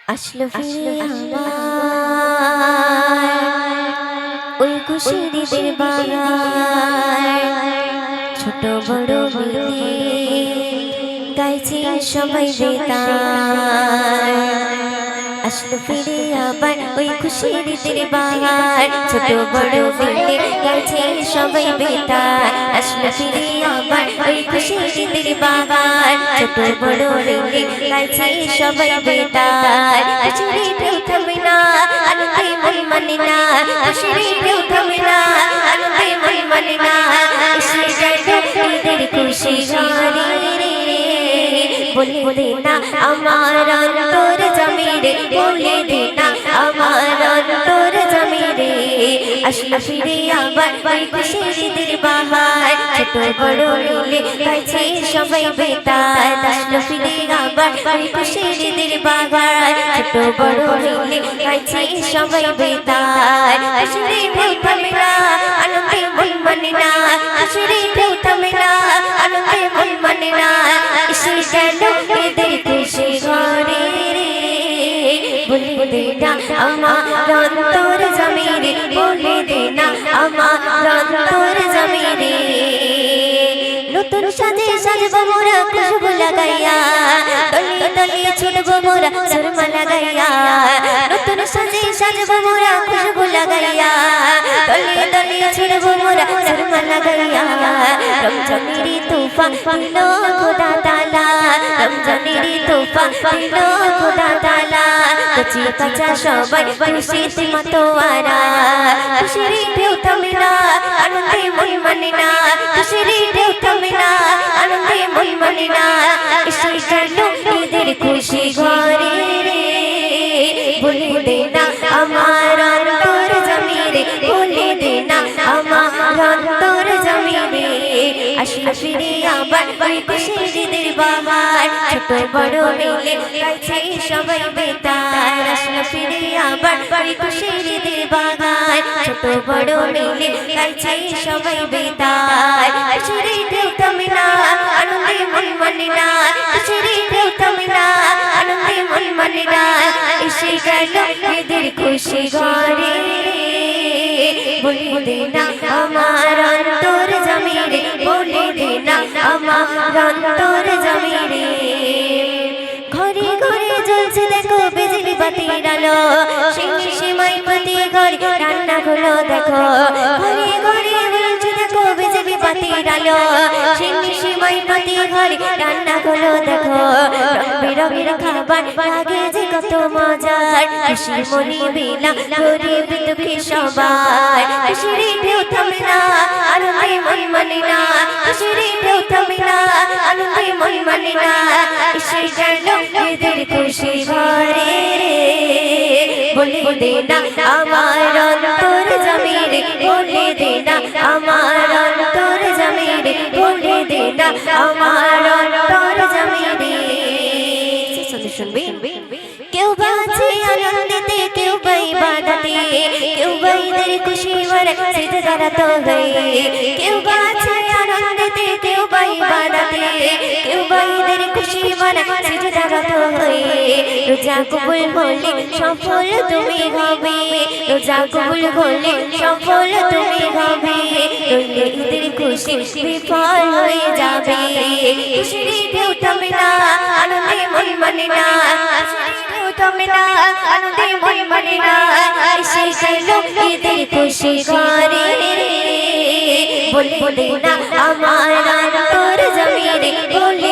আসলো ফিরে আমার ওই খুশির ঈদের বাহার, ছোট বড় মিলে গাইছে সবাই বেতার। আসলো ফিরে আবার ওই খুশির ঈদের বাহার, ছোট বড় মিলে গাইছে সবাই বেতার। আসলো ফিরে আবার ওই খুশির ঈদের বাহার, ছোট বড় মিলে গাইছে সবাই বেতার। খুশির ঢেউ থামে না, আনন্দে মন মানে না, খুশির ঢেউ থামে না, আনন্দে মন মানে না। এসে যায় ঈদের খুশি ঘরে রে, বলে দে না আমার অন্তর জমিরে, বলে দে না আমার অন্তর জমিরে। আসলো ফিরে আবার ওই খুশির ঈদের বাহার, ছোট বড় মিলে গাইছে সবাই বেতার। আসলো ফিরে আবার ওই খুশির ঈদের বাহার, ছোট বড় মিলে গাইছে সবাই বেতার। খুশির ঢেউ থামে না, আনন্দে মন মানে না, খুশির ঢেউ থামে না, আনন্দে মন মানে না। এসে গেল ঈদের খুশি ঘরে রে, বলে দে না আমার অন্তর জমিরে, বলে দে না আমার অন্তর জমিরে। নতুন সাজে সাজবো মোরা খুশবু লাগাইয়া, তলে তলে ছুটবো মোরা সুরমা লাগাইয়া। নতুন সাজে সাজবো মোরা খুশবু লাগাইয়া, তলে তলে ছুটবো মোরা সুরমা লাগাইয়া। রমজানের তুফান দিলো খোদা তাআলা, রমজানের তুফান দিলো খোদা তাআলা। কচি কাঁচা সবাই খুশিতে মাতোয়ারা, খুশির ঢেউ থামে না, আনন্দে মন মানে না, খুশির ঢেউ থামে না, আনন্দে মন মানে না। এসে গেল ঈদের খুশি ঘরে রে, বলে দে না আমার অন্তর জমিরে, বলে দে না আমার অন্তর জমিরে। আসলো ফিরে আবার ওই খুশির ঈদের বাহার, ছোট বড় মিলে গাইছে সবাই বেতার। আসলো ফিরে আবার ওই খুশির ঈদের বাহার, ছোট বড় মিলে গাইছে সবাই বেতার। খুশির ঢেউ থামে না, আনন্দে মন মানে না, খুশির ঢেউ থামে না, আনন্দে মন মানে না। এসে গেল ঈদের খুশি ঘরে রে, বলে দে না আমার অন্তর জমিরে, বলে দে না আমার অন্তর জমিরে। ঘরে ঘরে জ্বলছে দেখো বিজলি বাতির আলো, সেই সীমাই প্রতি ঘরে রান্না গুলো দেখো। ঘরে ঘরে জ্বলছে দেখো বিজলি বাতির আলো, সেই সীমাই প্রতি ঘরে রান্না গুলো দেখো। রং বেরঙের খাবার লাগে যে কত মজার, খুশি মনি বিনা গরিব দুঃখী সবার। খুশির ঢেউ থামে না, আনন্দে মন মানে না, খুশির ঢেউ থামে না, আনন্দে মন মানে না। এসে গেল ঈদের খুশি ঘরে রে, বলে দে না আমার অন্তর জমিরে, বলে দে না আমার অন্তর জমিরে, বলে দে না আমার অন্তর জমিরে। শুনবি কেউ বাজে আনন্দেতে, কেউ বা ইবাদতে, কেউ বা ঈদের খুশি ভরে সিজদারত হয়ে। কেউ বাজে আনন্দেতে, কেউ বা ইবাদতে, কেউ বা ঈদের খুশি ভরে সিজদারত হয়ে। রোজা কবুল হলে সফল তুমি হবে, রোজা কবুল হলে সফল তুমি হবে, নইলে ঈদের খুশি বিফল হয়ে যাবে। খুশির ঢেউ থামে না, আনন্দে মন মানে না, ঢেউ থামে না, আনন্দে মন মানে না। এসে গেল ঈদের খুশি ঘরে রে, বলে দে না আমার অন্তর জমিরে, বলে